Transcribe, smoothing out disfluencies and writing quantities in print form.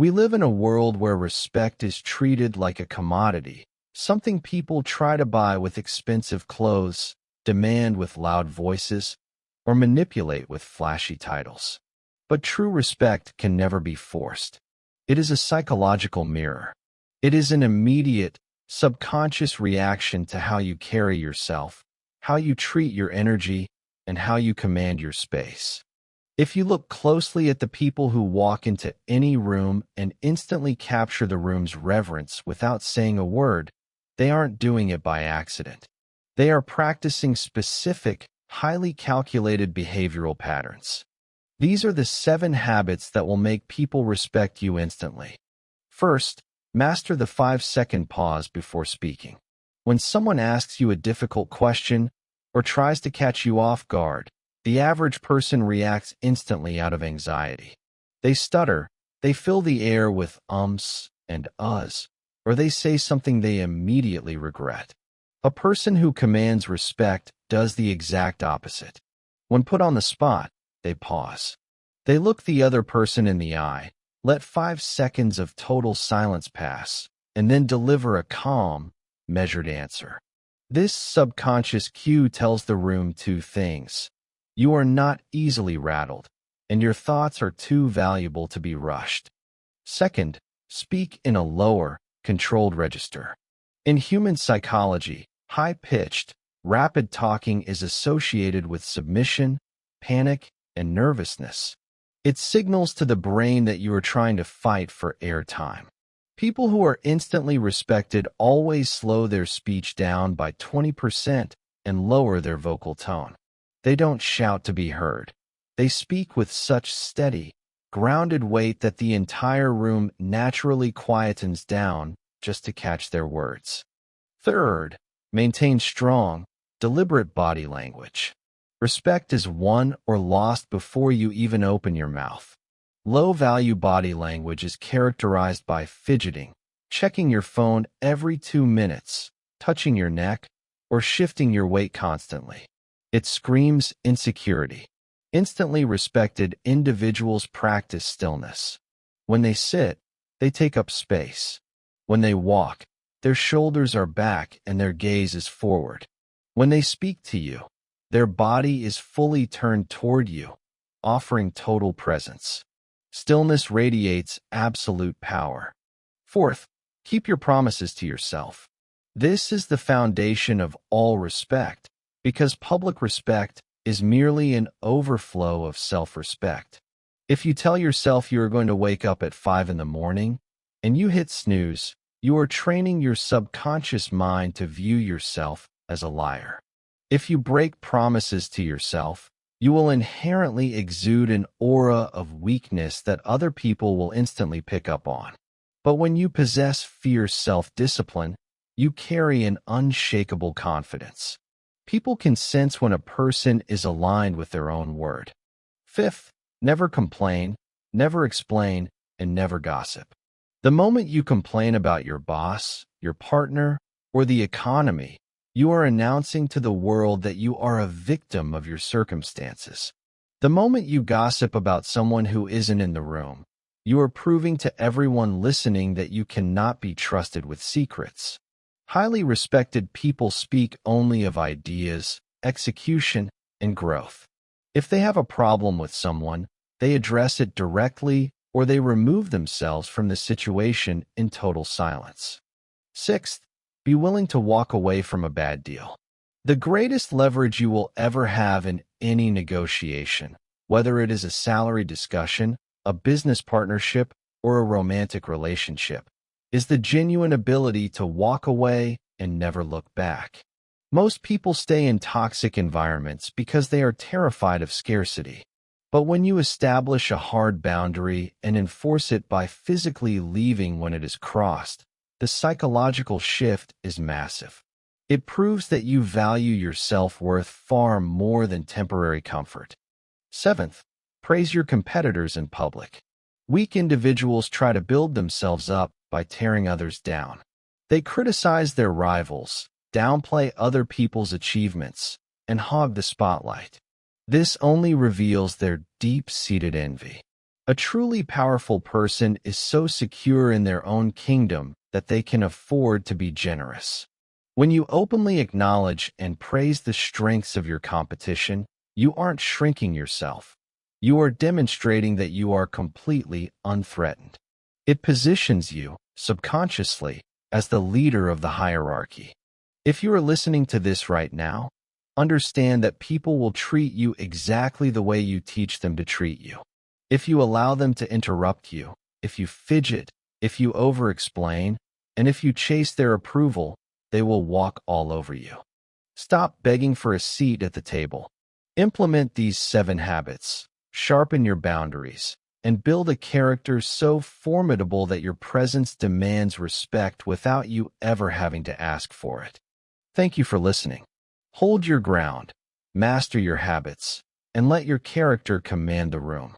We live in a world where respect is treated like a commodity, something people try to buy with expensive clothes, demand with loud voices, or manipulate with flashy titles. But true respect can never be forced. It is a psychological mirror. It is an immediate, subconscious reaction to how you carry yourself, how you treat your energy, and how you command your space. If you look closely at the people who walk into any room and instantly capture the room's reverence without saying a word, they aren't doing it by accident. They are practicing specific, highly calculated behavioral patterns. These are the 7 habits that will make people respect you instantly. First, master the 5-second pause before speaking. When someone asks you a difficult question or tries to catch you off guard, the average person reacts instantly out of anxiety. They stutter, they fill the air with ums and uhs, or they say something they immediately regret. A person who commands respect does the exact opposite. When put on the spot, they pause. They look the other person in the eye, let 5 seconds of total silence pass, and then deliver a calm, measured answer. This subconscious cue tells the room 2 things. You are not easily rattled, and your thoughts are too valuable to be rushed. Second, speak in a lower, controlled register. In human psychology, high-pitched, rapid talking is associated with submission, panic, and nervousness. It signals to the brain that you are trying to fight for airtime. People who are instantly respected always slow their speech down by 20% and lower their vocal tone. They don't shout to be heard. They speak with such steady, grounded weight that the entire room naturally quietens down just to catch their words. Third, maintain strong, deliberate body language. Respect is won or lost before you even open your mouth. Low-value body language is characterized by fidgeting, checking your phone every 2 minutes, touching your neck, or shifting your weight constantly. It screams insecurity. Instantly respected individuals practice stillness. When they sit, they take up space. When they walk, their shoulders are back and their gaze is forward. When they speak to you, their body is fully turned toward you, offering total presence. Stillness radiates absolute power. Fourth, keep your promises to yourself. This is the foundation of all respect, because public respect is merely an overflow of self-respect. If you tell yourself you are going to wake up at 5 in the morning and you hit snooze, you are training your subconscious mind to view yourself as a liar. If you break promises to yourself, you will inherently exude an aura of weakness that other people will instantly pick up on. But when you possess fierce self-discipline, you carry an unshakable confidence. People can sense when a person is aligned with their own word. Fifth, never complain, never explain, and never gossip. The moment you complain about your boss, your partner, or the economy, you are announcing to the world that you are a victim of your circumstances. The moment you gossip about someone who isn't in the room, you are proving to everyone listening that you cannot be trusted with secrets. Highly respected people speak only of ideas, execution, and growth. If they have a problem with someone, they address it directly or they remove themselves from the situation in total silence. Sixth, be willing to walk away from a bad deal. The greatest leverage you will ever have in any negotiation, whether it is a salary discussion, a business partnership, or a romantic relationship, is the genuine ability to walk away and never look back. Most people stay in toxic environments because they are terrified of scarcity. But when you establish a hard boundary and enforce it by physically leaving when it is crossed, the psychological shift is massive. It proves that you value your self-worth far more than temporary comfort. Seventh, praise your competitors in public. Weak individuals try to build themselves up by tearing others down. They criticize their rivals, downplay other people's achievements, and hog the spotlight. This only reveals their deep-seated envy. A truly powerful person is so secure in their own kingdom that they can afford to be generous. When you openly acknowledge and praise the strengths of your competition, you aren't shrinking yourself. You are demonstrating that you are completely unthreatened. It positions you, subconsciously, as the leader of the hierarchy. If you are listening to this right now, understand that people will treat you exactly the way you teach them to treat you. If you allow them to interrupt you, if you fidget, if you over-explain, and if you chase their approval, they will walk all over you. Stop begging for a seat at the table. Implement these 7 habits, sharpen your boundaries, and build a character so formidable that your presence demands respect without you ever having to ask for it. Thank you for listening. Hold your ground, master your habits, and let your character command the room.